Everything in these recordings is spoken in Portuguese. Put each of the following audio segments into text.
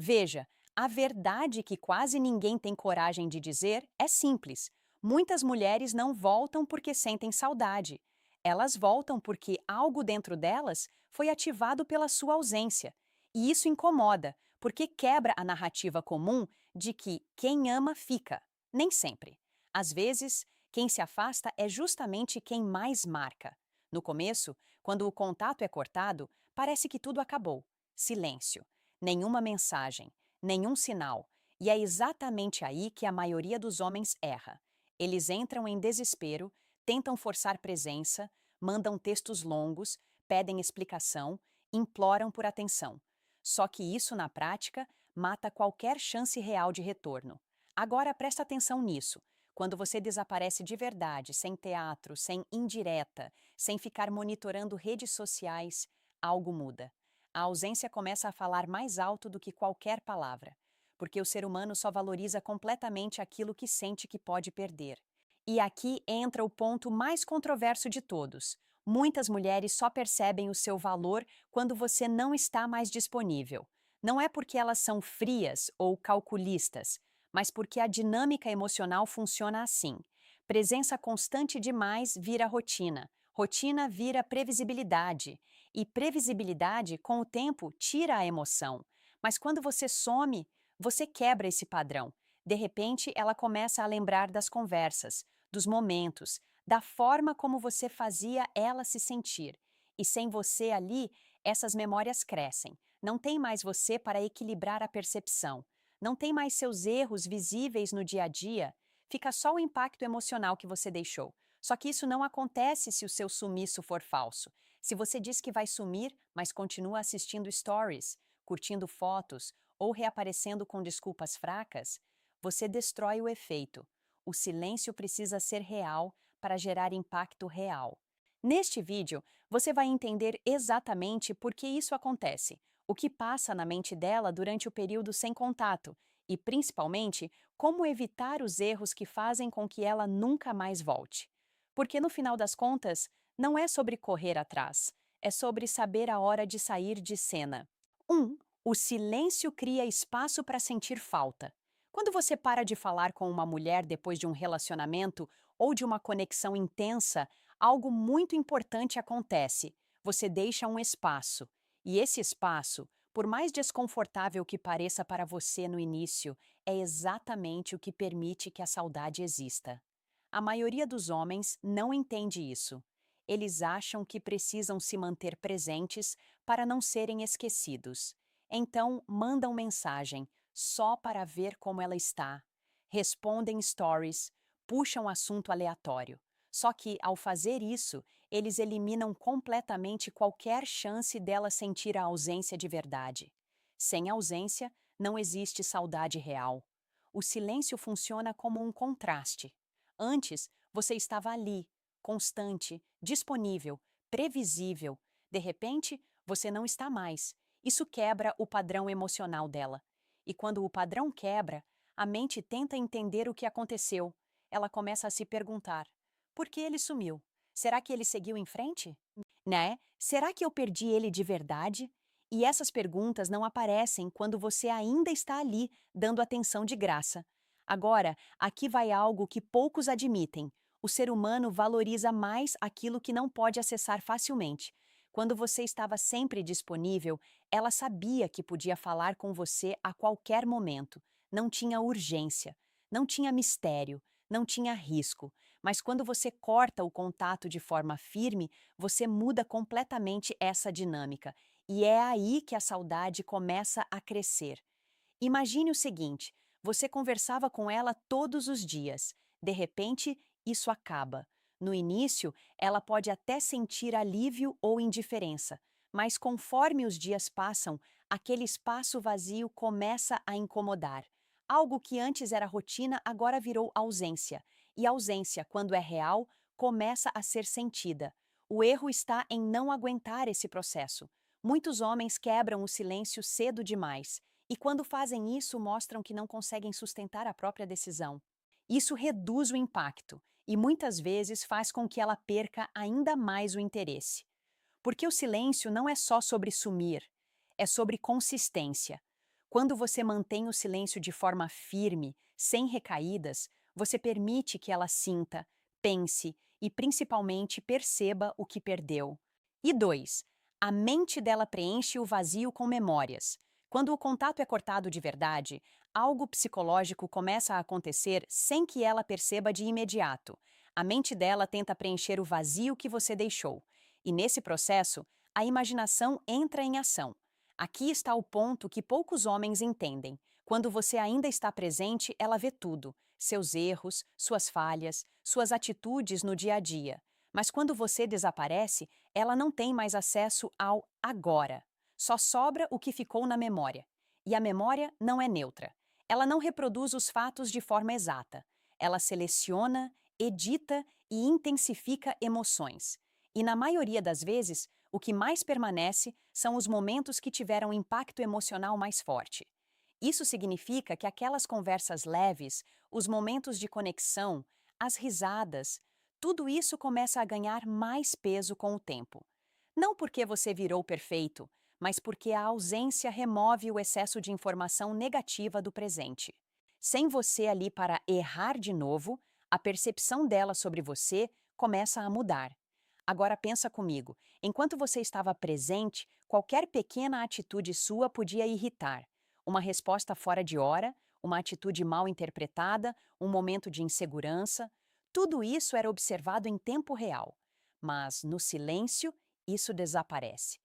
Veja, a verdade que quase ninguém tem coragem de dizer é simples. Muitas mulheres não voltam porque sentem saudade. Elas voltam porque algo dentro delas foi ativado pela sua ausência. E isso incomoda, porque quebra a narrativa comum de que quem ama fica. Nem sempre. Às vezes, quem se afasta é justamente quem mais marca. No começo, quando o contato é cortado, parece que tudo acabou. Silêncio. Nenhuma mensagem, nenhum sinal. E é exatamente aí que a maioria dos homens erra. Eles entram em desespero, tentam forçar presença, mandam textos longos, pedem explicação, imploram por atenção. Só que isso, na prática, mata qualquer chance real de retorno. Agora presta atenção nisso. Quando você desaparece de verdade, sem teatro, sem indireta, sem ficar monitorando redes sociais, algo muda. A ausência começa a falar mais alto do que qualquer palavra, porque o ser humano só valoriza completamente aquilo que sente que pode perder. E aqui entra o ponto mais controverso de todos. Muitas mulheres só percebem o seu valor quando você não está mais disponível. Não é porque elas são frias ou calculistas, mas porque a dinâmica emocional funciona assim. Presença constante demais vira rotina. Rotina vira previsibilidade. E previsibilidade, com o tempo, tira a emoção. Mas quando você some, você quebra esse padrão. De repente, ela começa a lembrar das conversas, dos momentos, da forma como você fazia ela se sentir. E sem você ali, essas memórias crescem. Não tem mais você para equilibrar a percepção. Não tem mais seus erros visíveis no dia a dia. Fica só o impacto emocional que você deixou. Só que isso não acontece se o seu sumiço for falso. Se você diz que vai sumir, mas continua assistindo stories, curtindo fotos ou reaparecendo com desculpas fracas, você destrói o efeito. O silêncio precisa ser real para gerar impacto real. Neste vídeo, você vai entender exatamente por que isso acontece, o que passa na mente dela durante o período sem contato e, principalmente, como evitar os erros que fazem com que ela nunca mais volte. Porque, no final das contas, não é sobre correr atrás, é sobre saber a hora de sair de cena. 1. O silêncio cria espaço para sentir falta. Quando você para de falar com uma mulher depois de um relacionamento ou de uma conexão intensa, algo muito importante acontece. Você deixa um espaço. E esse espaço, por mais desconfortável que pareça para você no início, é exatamente o que permite que a saudade exista. A maioria dos homens não entende isso. Eles acham que precisam se manter presentes para não serem esquecidos. Então, mandam mensagem só para ver como ela está. Respondem stories, puxam assunto aleatório. Só que, ao fazer isso, eles eliminam completamente qualquer chance dela sentir a ausência de verdade. Sem ausência, não existe saudade real. O silêncio funciona como um contraste. Antes, você estava ali, constante, disponível, previsível. De repente, você não está mais. Isso quebra o padrão emocional dela. E quando o padrão quebra, a mente tenta entender o que aconteceu. Ela começa a se perguntar: por que ele sumiu? Será que ele seguiu em frente? Né? Será que eu perdi ele de verdade? E essas perguntas não aparecem quando você ainda está ali, dando atenção de graça. Agora, aqui vai algo que poucos admitem. O ser humano valoriza mais aquilo que não pode acessar facilmente. Quando você estava sempre disponível, ela sabia que podia falar com você a qualquer momento. Não tinha urgência, não tinha mistério, não tinha risco. Mas quando você corta o contato de forma firme, você muda completamente essa dinâmica. E é aí que a saudade começa a crescer. Imagine o seguinte: você conversava com ela todos os dias. De repente, isso acaba. No início, ela pode até sentir alívio ou indiferença, mas conforme os dias passam, aquele espaço vazio começa a incomodar. Algo que antes era rotina agora virou ausência. E ausência, quando é real, começa a ser sentida. O erro está em não aguentar esse processo. Muitos homens quebram o silêncio cedo demais e, quando fazem isso, mostram que não conseguem sustentar a própria decisão. Isso reduz o impacto e muitas vezes faz com que ela perca ainda mais o interesse. Porque o silêncio não é só sobre sumir, é sobre consistência. Quando você mantém o silêncio de forma firme, sem recaídas, você permite que ela sinta, pense e principalmente perceba o que perdeu. E 2. A mente dela preenche o vazio com memórias. Quando o contato é cortado de verdade, algo psicológico começa a acontecer sem que ela perceba de imediato. A mente dela tenta preencher o vazio que você deixou. E nesse processo, a imaginação entra em ação. Aqui está o ponto que poucos homens entendem. Quando você ainda está presente, ela vê tudo: seus erros, suas falhas, suas atitudes no dia a dia. Mas quando você desaparece, ela não tem mais acesso ao agora. Só sobra o que ficou na memória. E a memória não é neutra. Ela não reproduz os fatos de forma exata. Ela seleciona, edita e intensifica emoções. E na maioria das vezes, o que mais permanece são os momentos que tiveram impacto emocional mais forte. Isso significa que aquelas conversas leves, os momentos de conexão, as risadas, tudo isso começa a ganhar mais peso com o tempo. Não porque você virou perfeito, mas porque a ausência remove o excesso de informação negativa do presente. Sem você ali para errar de novo, a percepção dela sobre você começa a mudar. Agora pensa comigo, enquanto você estava presente, qualquer pequena atitude sua podia irritar. Uma resposta fora de hora, uma atitude mal interpretada, um momento de insegurança, tudo isso era observado em tempo real. Mas, no silêncio, isso desaparece.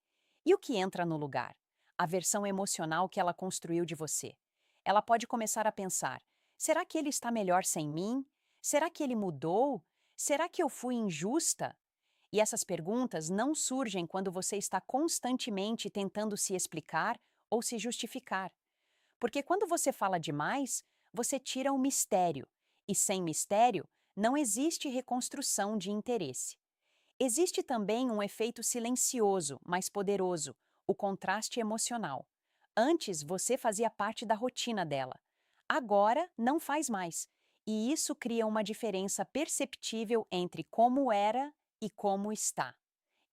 E o que entra no lugar? A versão emocional que ela construiu de você. Ela pode começar a pensar: será que ele está melhor sem mim? Será que ele mudou? Será que eu fui injusta? E essas perguntas não surgem quando você está constantemente tentando se explicar ou se justificar. Porque quando você fala demais, você tira o mistério. E sem mistério, não existe reconstrução de interesse. Existe também um efeito silencioso, mais poderoso, o contraste emocional. Antes você fazia parte da rotina dela. Agora não faz mais. E isso cria uma diferença perceptível entre como era e como está.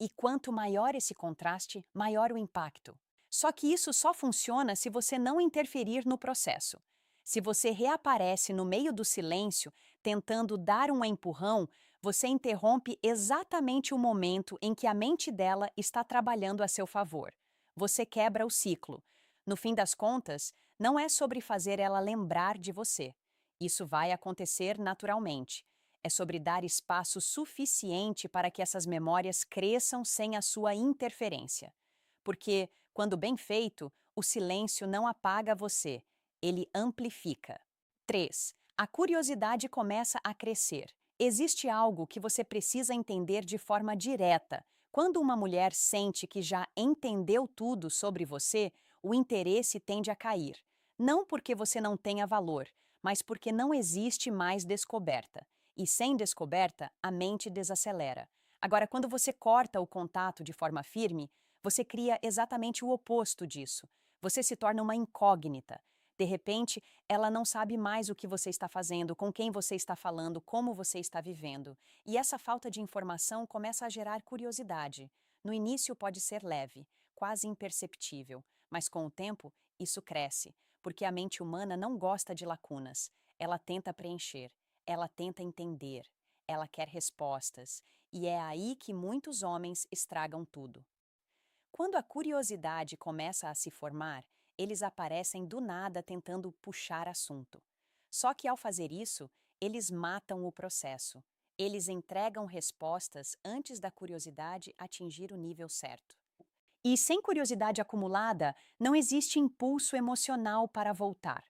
E quanto maior esse contraste, maior o impacto. Só que isso só funciona se você não interferir no processo. Se você reaparece no meio do silêncio, tentando dar um empurrão, você interrompe exatamente o momento em que a mente dela está trabalhando a seu favor. Você quebra o ciclo. No fim das contas, não é sobre fazer ela lembrar de você. Isso vai acontecer naturalmente. É sobre dar espaço suficiente para que essas memórias cresçam sem a sua interferência. Porque, quando bem feito, o silêncio não apaga você, ele amplifica. 3. A curiosidade começa a crescer. Existe algo que você precisa entender de forma direta. Quando uma mulher sente que já entendeu tudo sobre você, o interesse tende a cair. Não porque você não tenha valor, mas porque não existe mais descoberta. E sem descoberta, a mente desacelera. Agora, quando você corta o contato de forma firme, você cria exatamente o oposto disso. Você se torna uma incógnita. De repente, ela não sabe mais o que você está fazendo, com quem você está falando, como você está vivendo. E essa falta de informação começa a gerar curiosidade. No início pode ser leve, quase imperceptível, mas com o tempo isso cresce, porque a mente humana não gosta de lacunas. Ela tenta preencher, ela tenta entender, ela quer respostas, e é aí que muitos homens estragam tudo. Quando a curiosidade começa a se formar, eles aparecem do nada tentando puxar assunto. Só que ao fazer isso, eles matam o processo. Eles entregam respostas antes da curiosidade atingir o nível certo. E sem curiosidade acumulada, não existe impulso emocional para voltar.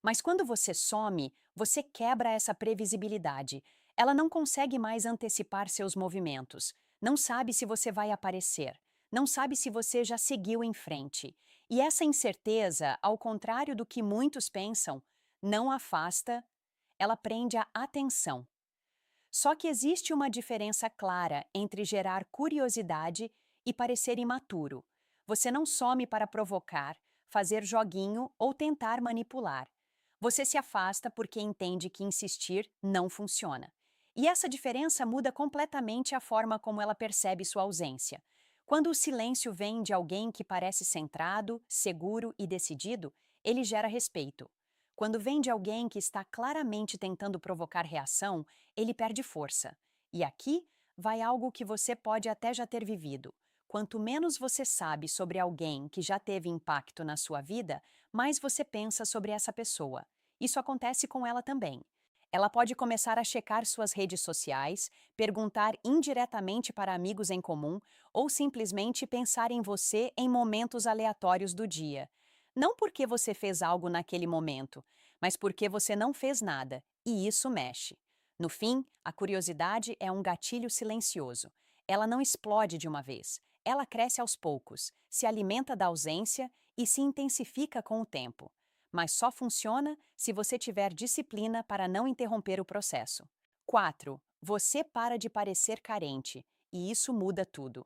Mas quando você some, você quebra essa previsibilidade. Ela não consegue mais antecipar seus movimentos. Não sabe se você vai aparecer. Não sabe se você já seguiu em frente. E essa incerteza, ao contrário do que muitos pensam, não afasta, ela prende a atenção. Só que existe uma diferença clara entre gerar curiosidade e parecer imaturo. Você não some para provocar, fazer joguinho ou tentar manipular. Você se afasta porque entende que insistir não funciona. E essa diferença muda completamente a forma como ela percebe sua ausência. Quando o silêncio vem de alguém que parece centrado, seguro e decidido, ele gera respeito. Quando vem de alguém que está claramente tentando provocar reação, ele perde força. E aqui vai algo que você pode até já ter vivido. Quanto menos você sabe sobre alguém que já teve impacto na sua vida, mais você pensa sobre essa pessoa. Isso acontece com ela também. Ela pode começar a checar suas redes sociais, perguntar indiretamente para amigos em comum ou simplesmente pensar em você em momentos aleatórios do dia. Não porque você fez algo naquele momento, mas porque você não fez nada, e isso mexe. No fim, a curiosidade é um gatilho silencioso. Ela não explode de uma vez. Ela cresce aos poucos, se alimenta da ausência e se intensifica com o tempo. Mas só funciona se você tiver disciplina para não interromper o processo. 4. Você para de parecer carente, e isso muda tudo.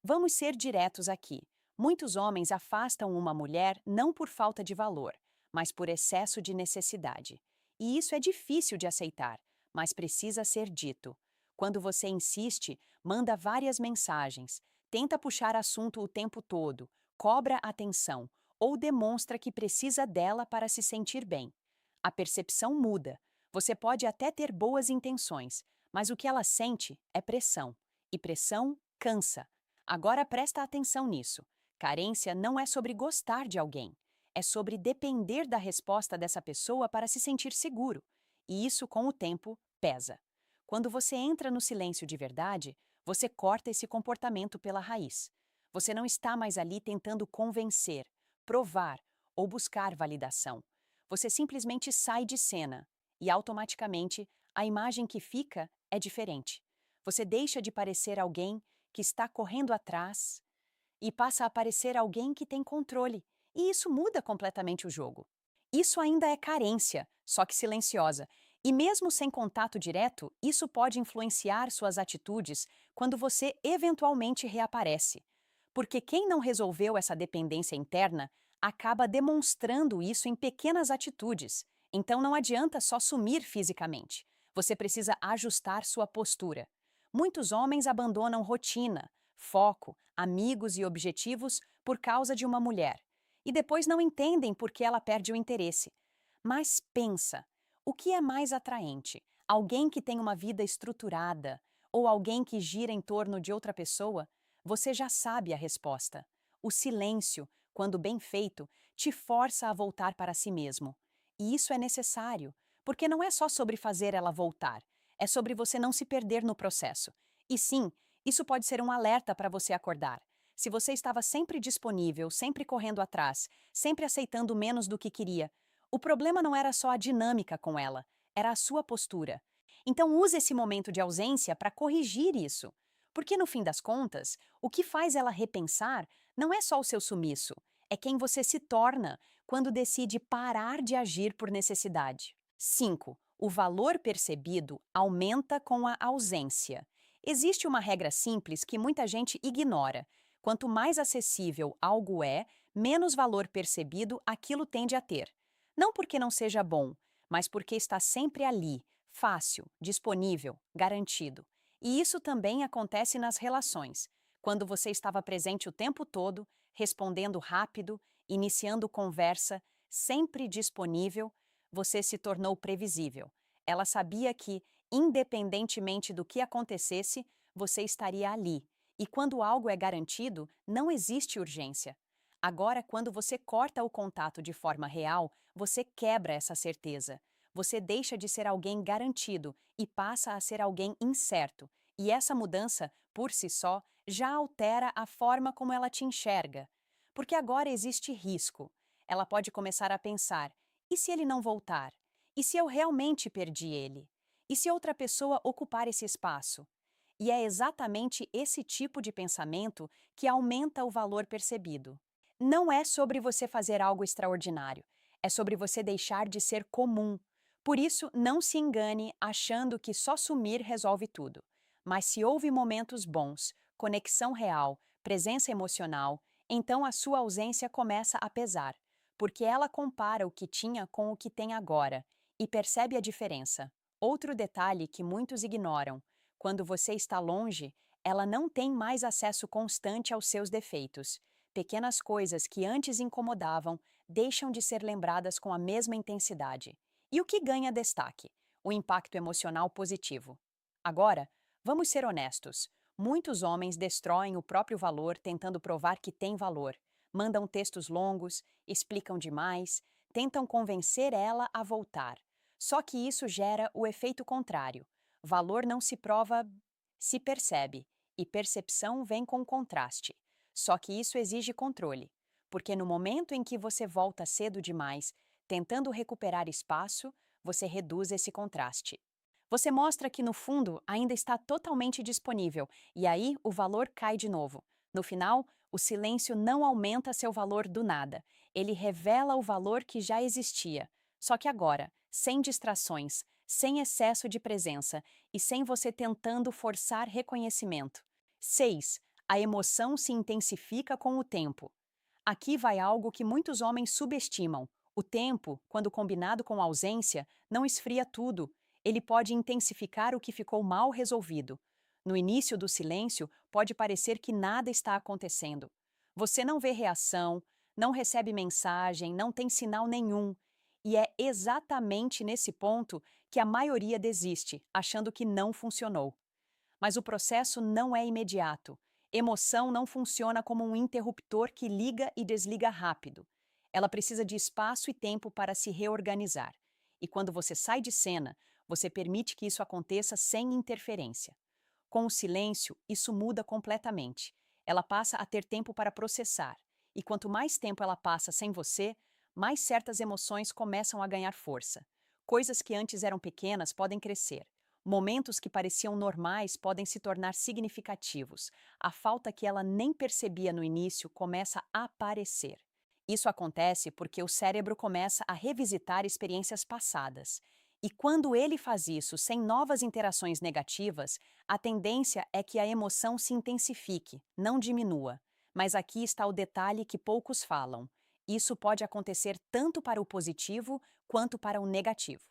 Vamos ser diretos aqui. Muitos homens afastam uma mulher não por falta de valor, mas por excesso de necessidade. E isso é difícil de aceitar, mas precisa ser dito. Quando você insiste, manda várias mensagens, tenta puxar assunto o tempo todo, cobra atenção ou demonstra que precisa dela para se sentir bem. A percepção muda. Você pode até ter boas intenções, mas o que ela sente é pressão. E pressão cansa. Agora presta atenção nisso. Carência não é sobre gostar de alguém. É sobre depender da resposta dessa pessoa para se sentir seguro. E isso, com o tempo, pesa. Quando você entra no silêncio de verdade, você corta esse comportamento pela raiz. Você não está mais ali tentando convencer, provar ou buscar validação. Você simplesmente sai de cena e, automaticamente, a imagem que fica é diferente. Você deixa de parecer alguém que está correndo atrás e passa a parecer alguém que tem controle, e isso muda completamente o jogo. Isso ainda é carência, só que silenciosa, e mesmo sem contato direto, isso pode influenciar suas atitudes quando você eventualmente reaparece. Porque quem não resolveu essa dependência interna acaba demonstrando isso em pequenas atitudes. Então não adianta só sumir fisicamente. Você precisa ajustar sua postura. Muitos homens abandonam rotina, foco, amigos e objetivos por causa de uma mulher. E depois não entendem por que ela perde o interesse. Mas pensa, o que é mais atraente? Alguém que tem uma vida estruturada ou alguém que gira em torno de outra pessoa? Você já sabe a resposta. O silêncio, quando bem feito, te força a voltar para si mesmo. E isso é necessário, porque não é só sobre fazer ela voltar, é sobre você não se perder no processo. E sim, isso pode ser um alerta para você acordar. Se você estava sempre disponível, sempre correndo atrás, sempre aceitando menos do que queria, o problema não era só a dinâmica com ela, era a sua postura. Então use esse momento de ausência para corrigir isso. Porque no fim das contas, o que faz ela repensar não é só o seu sumiço, é quem você se torna quando decide parar de agir por necessidade. 5. O valor percebido aumenta com a ausência. Existe uma regra simples que muita gente ignora. Quanto mais acessível algo é, menos valor percebido aquilo tende a ter. Não porque não seja bom, mas porque está sempre ali, fácil, disponível, garantido. E isso também acontece nas relações. Quando você estava presente o tempo todo, respondendo rápido, iniciando conversa, sempre disponível, você se tornou previsível. Ela sabia que, independentemente do que acontecesse, você estaria ali. E quando algo é garantido, não existe urgência. Agora, quando você corta o contato de forma real, você quebra essa certeza. Você deixa de ser alguém garantido e passa a ser alguém incerto. E essa mudança, por si só, já altera a forma como ela te enxerga. Porque agora existe risco. Ela pode começar a pensar: e se ele não voltar? E se eu realmente perdi ele? E se outra pessoa ocupar esse espaço? E é exatamente esse tipo de pensamento que aumenta o valor percebido. Não é sobre você fazer algo extraordinário, é sobre você deixar de ser comum. Por isso, não se engane achando que só sumir resolve tudo. Mas se houve momentos bons, conexão real, presença emocional, então a sua ausência começa a pesar, porque ela compara o que tinha com o que tem agora e percebe a diferença. Outro detalhe que muitos ignoram: quando você está longe, ela não tem mais acesso constante aos seus defeitos. Pequenas coisas que antes incomodavam deixam de ser lembradas com a mesma intensidade. E o que ganha destaque? O impacto emocional positivo. Agora, vamos ser honestos. Muitos homens destroem o próprio valor tentando provar que têm valor. Mandam textos longos, explicam demais, tentam convencer ela a voltar. Só que isso gera o efeito contrário. Valor não se prova, se percebe, e percepção vem com contraste. Só que isso exige controle, porque no momento em que você volta cedo demais, tentando recuperar espaço, você reduz esse contraste. Você mostra que, no fundo, ainda está totalmente disponível, e aí o valor cai de novo. No final, o silêncio não aumenta seu valor do nada, ele revela o valor que já existia. Só que agora, sem distrações, sem excesso de presença e sem você tentando forçar reconhecimento. 6. A emoção se intensifica com o tempo. Aqui vai algo que muitos homens subestimam. O tempo, quando combinado com a ausência, não esfria tudo. Ele pode intensificar o que ficou mal resolvido. No início do silêncio, pode parecer que nada está acontecendo. Você não vê reação, não recebe mensagem, não tem sinal nenhum. E é exatamente nesse ponto que a maioria desiste, achando que não funcionou. Mas o processo não é imediato. Emoção não funciona como um interruptor que liga e desliga rápido. Ela precisa de espaço e tempo para se reorganizar. E quando você sai de cena, você permite que isso aconteça sem interferência. Com o silêncio, isso muda completamente. Ela passa a ter tempo para processar. E quanto mais tempo ela passa sem você, mais certas emoções começam a ganhar força. Coisas que antes eram pequenas podem crescer. Momentos que pareciam normais podem se tornar significativos. A falta que ela nem percebia no início começa a aparecer. Isso acontece porque o cérebro começa a revisitar experiências passadas. E quando ele faz isso sem novas interações negativas, a tendência é que a emoção se intensifique, não diminua. Mas aqui está o detalhe que poucos falam. Isso pode acontecer tanto para o positivo quanto para o negativo.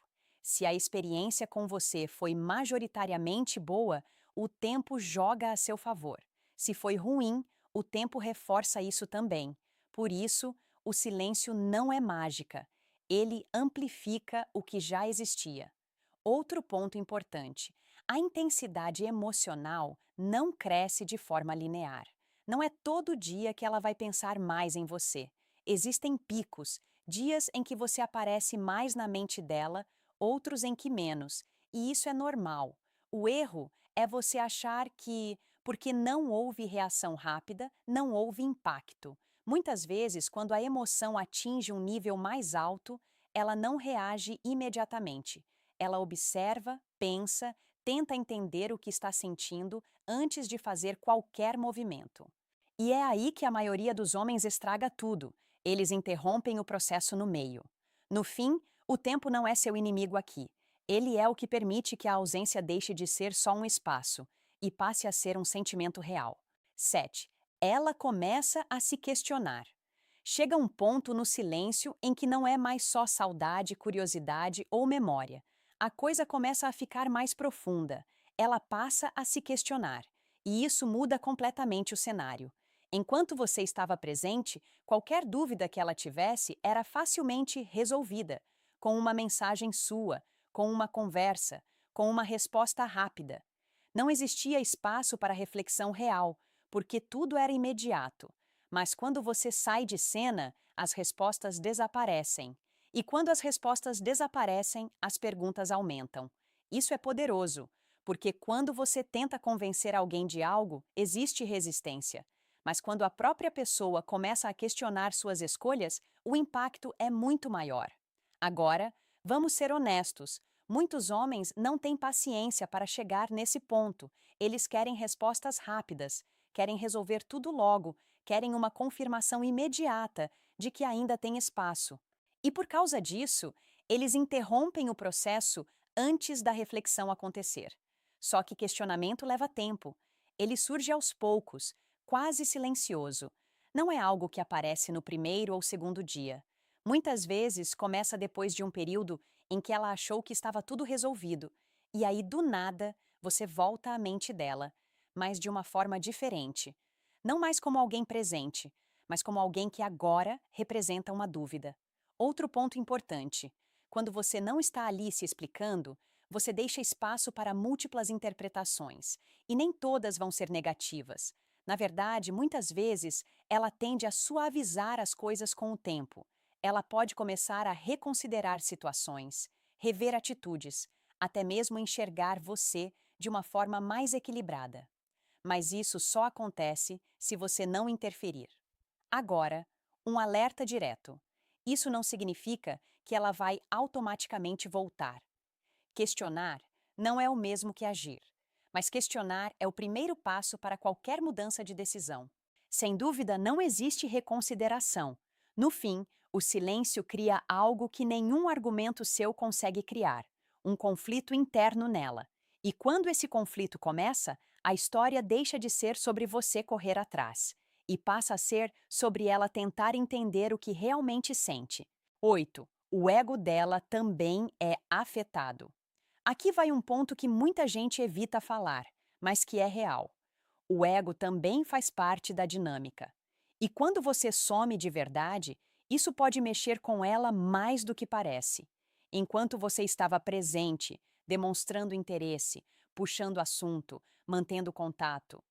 Se a experiência com você foi majoritariamente boa, o tempo joga a seu favor. Se foi ruim, o tempo reforça isso também. Por isso, o silêncio não é mágica. Ele amplifica o que já existia. Outro ponto importante: a intensidade emocional não cresce de forma linear. Não é todo dia que ela vai pensar mais em você. Existem picos, dias em que você aparece mais na mente dela, outros em que menos, e isso é normal. O erro é você achar que, porque não houve reação rápida, não houve impacto. Muitas vezes, quando a emoção atinge um nível mais alto, ela não reage imediatamente. Ela observa, pensa, tenta entender o que está sentindo antes de fazer qualquer movimento. E é aí que a maioria dos homens estraga tudo. Eles interrompem o processo no meio. No fim, o tempo não é seu inimigo aqui. Ele é o que permite que a ausência deixe de ser só um espaço e passe a ser um sentimento real. 7. Ela começa a se questionar. Chega um ponto no silêncio em que não é mais só saudade, curiosidade ou memória. A coisa começa a ficar mais profunda. Ela passa a se questionar. E isso muda completamente o cenário. Enquanto você estava presente, qualquer dúvida que ela tivesse era facilmente resolvida, com uma mensagem sua, com uma conversa, com uma resposta rápida. Não existia espaço para reflexão real, porque tudo era imediato. Mas quando você sai de cena, as respostas desaparecem. E quando as respostas desaparecem, as perguntas aumentam. Isso é poderoso, porque quando você tenta convencer alguém de algo, existe resistência. Mas quando a própria pessoa começa a questionar suas escolhas, o impacto é muito maior. Agora, vamos ser honestos. Muitos homens não têm paciência para chegar nesse ponto. Eles querem respostas rápidas, querem resolver tudo logo, querem uma confirmação imediata de que ainda tem espaço. E por causa disso, eles interrompem o processo antes da reflexão acontecer. Só que questionamento leva tempo. Ele surge aos poucos, quase silencioso. Não é algo que aparece no primeiro ou segundo dia. Muitas vezes começa depois de um período em que ela achou que estava tudo resolvido, e aí do nada você volta à mente dela, mas de uma forma diferente. Não mais como alguém presente, mas como alguém que agora representa uma dúvida. Outro ponto importante: quando você não está ali se explicando, você deixa espaço para múltiplas interpretações, e nem todas vão ser negativas. Na verdade, muitas vezes, ela tende a suavizar as coisas com o tempo. Ela pode começar a reconsiderar situações, rever atitudes, até mesmo enxergar você de uma forma mais equilibrada. Mas isso só acontece se você não interferir. Agora, um alerta direto. Isso não significa que ela vai automaticamente voltar. Questionar não é o mesmo que agir, mas questionar é o primeiro passo para qualquer mudança de decisão. Sem dúvida, não existe reconsideração. No fim, o silêncio cria algo que nenhum argumento seu consegue criar, um conflito interno nela. E quando esse conflito começa, a história deixa de ser sobre você correr atrás e passa a ser sobre ela tentar entender o que realmente sente. 8. O ego dela também é afetado. Aqui vai um ponto que muita gente evita falar, mas que é real. O ego também faz parte da dinâmica. E quando você some de verdade, isso pode mexer com ela mais do que parece. Enquanto você estava presente, demonstrando interesse, puxando assunto, mantendo contato,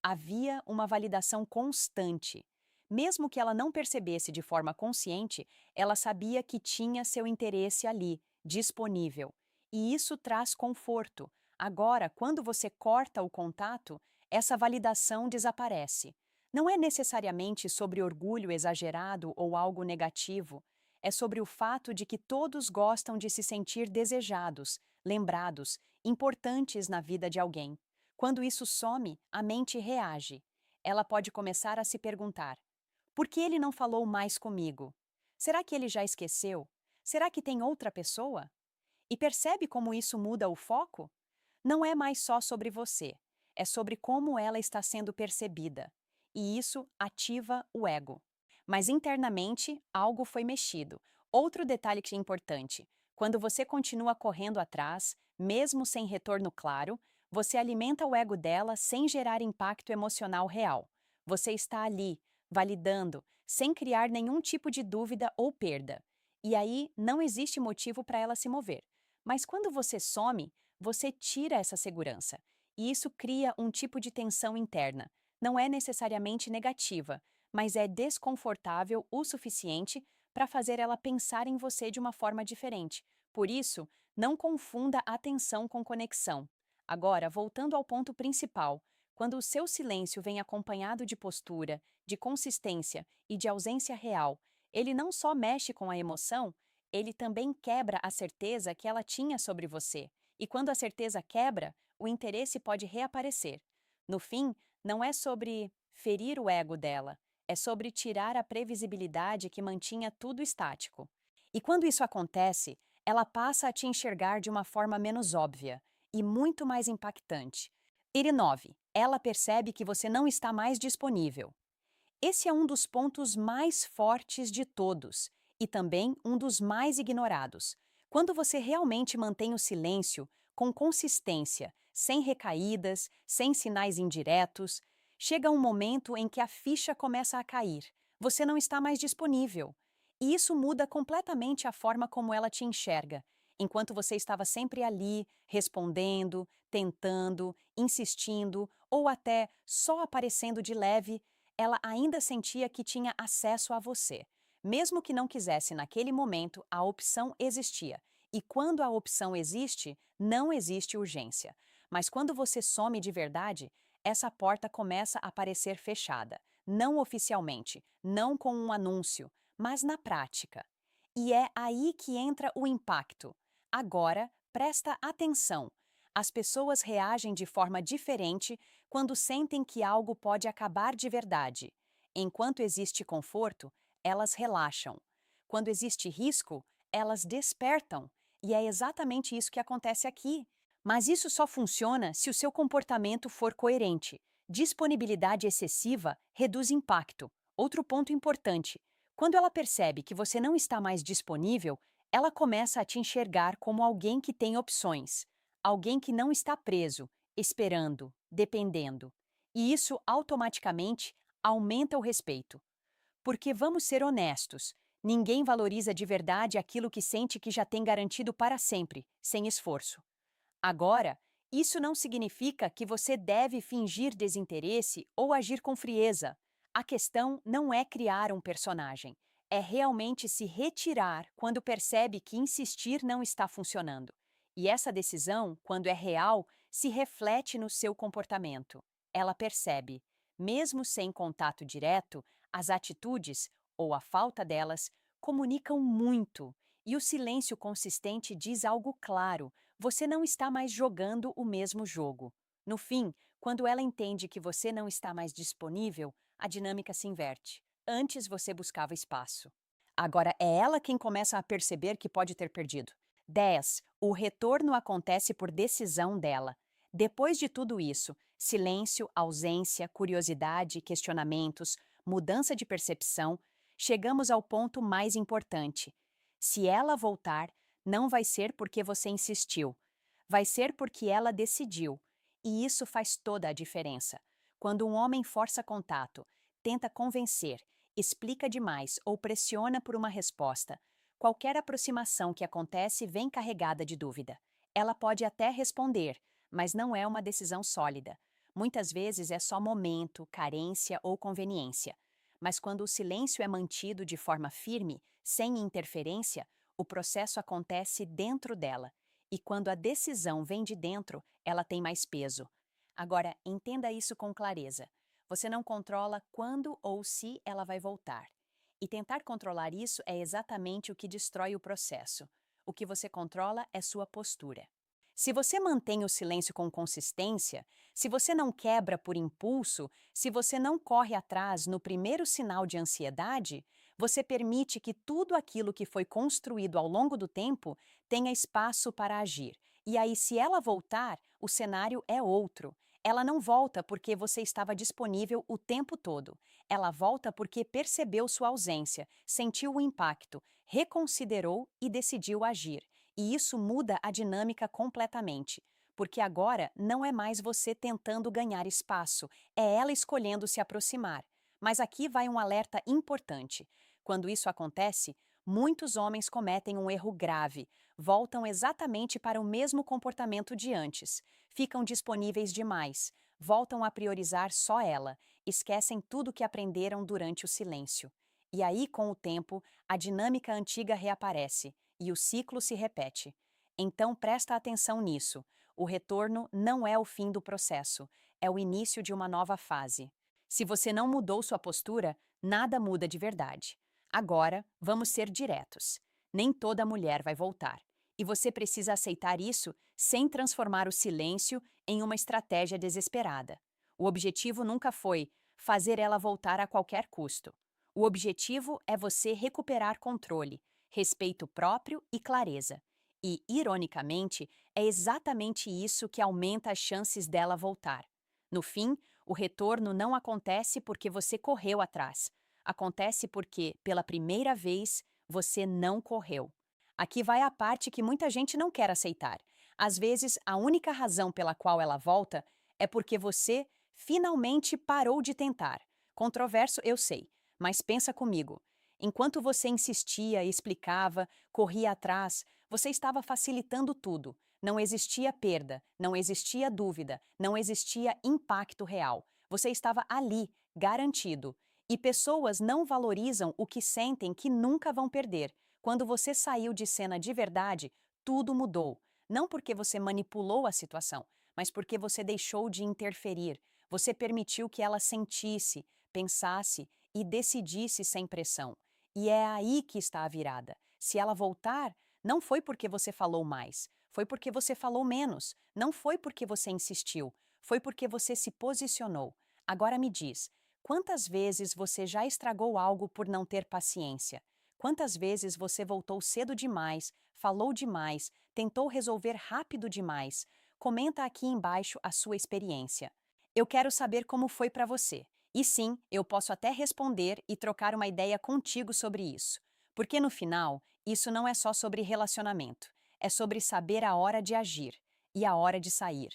havia uma validação constante. Mesmo que ela não percebesse de forma consciente, ela sabia que tinha seu interesse ali, disponível. E isso traz conforto. Agora, quando você corta o contato, essa validação desaparece. Não é necessariamente sobre orgulho exagerado ou algo negativo. É sobre o fato de que todos gostam de se sentir desejados, lembrados, importantes na vida de alguém. Quando isso some, a mente reage. Ela pode começar a se perguntar: por que ele não falou mais comigo? Será que ele já esqueceu? Será que tem outra pessoa? E percebe como isso muda o foco? Não é mais só sobre você, é sobre como ela está sendo percebida. E isso ativa o ego. Mas internamente, algo foi mexido. Outro detalhe que é importante: quando você continua correndo atrás, mesmo sem retorno claro, você alimenta o ego dela sem gerar impacto emocional real. Você está ali, validando, sem criar nenhum tipo de dúvida ou perda. E aí não existe motivo para ela se mover. Mas quando você some, você tira essa segurança. E isso cria um tipo de tensão interna. Não é necessariamente negativa, mas é desconfortável o suficiente para fazer ela pensar em você de uma forma diferente. Por isso, não confunda atenção com conexão. Agora, voltando ao ponto principal, quando o seu silêncio vem acompanhado de postura, de consistência e de ausência real, ele não só mexe com a emoção, ele também quebra a certeza que ela tinha sobre você. E quando a certeza quebra, o interesse pode reaparecer. No fim, não é sobre ferir o ego dela, é sobre tirar a previsibilidade que mantinha tudo estático. E quando isso acontece, ela passa a te enxergar de uma forma menos óbvia e muito mais impactante. Item 9. Ela percebe que você não está mais disponível. Esse é um dos pontos mais fortes de todos e também um dos mais ignorados. Quando você realmente mantém o silêncio com consistência, sem recaídas, sem sinais indiretos, chega um momento em que a ficha começa a cair. Você não está mais disponível. E isso muda completamente a forma como ela te enxerga. Enquanto você estava sempre ali, respondendo, tentando, insistindo ou até só aparecendo de leve, ela ainda sentia que tinha acesso a você. Mesmo que não quisesse naquele momento, a opção existia. E quando a opção existe, não existe urgência. Mas quando você some de verdade, essa porta começa a parecer fechada. Não oficialmente, não com um anúncio, mas na prática. E é aí que entra o impacto. Agora, presta atenção. As pessoas reagem de forma diferente quando sentem que algo pode acabar de verdade. Enquanto existe conforto, elas relaxam. Quando existe risco, elas despertam. E é exatamente isso que acontece aqui. Mas isso só funciona se o seu comportamento for coerente. Disponibilidade excessiva reduz impacto. Outro ponto importante: quando ela percebe que você não está mais disponível, ela começa a te enxergar como alguém que tem opções, alguém que não está preso, esperando, dependendo. E isso automaticamente aumenta o respeito. Porque vamos ser honestos, ninguém valoriza de verdade aquilo que sente que já tem garantido para sempre, sem esforço. Agora, isso não significa que você deve fingir desinteresse ou agir com frieza. A questão não é criar um personagem, é realmente se retirar quando percebe que insistir não está funcionando. E essa decisão, quando é real, se reflete no seu comportamento. Ela percebe, mesmo sem contato direto, as atitudes, ou a falta delas, comunicam muito. E o silêncio consistente diz algo claro: você não está mais jogando o mesmo jogo. No fim, quando ela entende que você não está mais disponível, a dinâmica se inverte. Antes você buscava espaço. Agora é ela quem começa a perceber que pode ter perdido. 10. O retorno acontece por decisão dela. Depois de tudo isso, silêncio, ausência, curiosidade, questionamentos, mudança de percepção, chegamos ao ponto mais importante. Se ela voltar, não vai ser porque você insistiu, vai ser porque ela decidiu. E isso faz toda a diferença. Quando um homem força contato, tenta convencer, explica demais ou pressiona por uma resposta, qualquer aproximação que acontece vem carregada de dúvida. Ela pode até responder, mas não é uma decisão sólida. Muitas vezes é só momento, carência ou conveniência. Mas quando o silêncio é mantido de forma firme, sem interferência, o processo acontece dentro dela. E quando a decisão vem de dentro, ela tem mais peso. Agora, entenda isso com clareza. Você não controla quando ou se ela vai voltar. E tentar controlar isso é exatamente o que destrói o processo. O que você controla é sua postura. Se você mantém o silêncio com consistência, se você não quebra por impulso, se você não corre atrás no primeiro sinal de ansiedade, você permite que tudo aquilo que foi construído ao longo do tempo tenha espaço para agir. E aí, se ela voltar, o cenário é outro. Ela não volta porque você estava disponível o tempo todo. Ela volta porque percebeu sua ausência, sentiu o impacto, reconsiderou e decidiu agir. E isso muda a dinâmica completamente, porque agora não é mais você tentando ganhar espaço, é ela escolhendo se aproximar. Mas aqui vai um alerta importante. Quando isso acontece, muitos homens cometem um erro grave, voltam exatamente para o mesmo comportamento de antes, ficam disponíveis demais, voltam a priorizar só ela, esquecem tudo que aprenderam durante o silêncio. E aí, com o tempo, a dinâmica antiga reaparece e o ciclo se repete. Então presta atenção nisso. O retorno não é o fim do processo, é o início de uma nova fase. Se você não mudou sua postura, nada muda de verdade. Agora, vamos ser diretos. Nem toda mulher vai voltar. E você precisa aceitar isso sem transformar o silêncio em uma estratégia desesperada. O objetivo nunca foi fazer ela voltar a qualquer custo. O objetivo é você recuperar controle, respeito próprio e clareza. E, ironicamente, é exatamente isso que aumenta as chances dela voltar. No fim, o retorno não acontece porque você correu atrás. Acontece porque, pela primeira vez, você não correu. Aqui vai a parte que muita gente não quer aceitar. Às vezes, a única razão pela qual ela volta é porque você finalmente parou de tentar. Controverso, eu sei, mas pensa comigo. Enquanto você insistia, explicava, corria atrás, você estava facilitando tudo. Não existia perda, não existia dúvida, não existia impacto real. Você estava ali, garantido. E pessoas não valorizam o que sentem que nunca vão perder. Quando você saiu de cena de verdade, tudo mudou. Não porque você manipulou a situação, mas porque você deixou de interferir. Você permitiu que ela sentisse, pensasse e decidisse sem pressão. E é aí que está a virada. Se ela voltar, não foi porque você falou mais, foi porque você falou menos, não foi porque você insistiu, foi porque você se posicionou. Agora me diz, quantas vezes você já estragou algo por não ter paciência? Quantas vezes você voltou cedo demais, falou demais, tentou resolver rápido demais? Comenta aqui embaixo a sua experiência. Eu quero saber como foi para você. E sim, eu posso até responder e trocar uma ideia contigo sobre isso. Porque no final, isso não é só sobre relacionamento, é sobre saber a hora de agir e a hora de sair.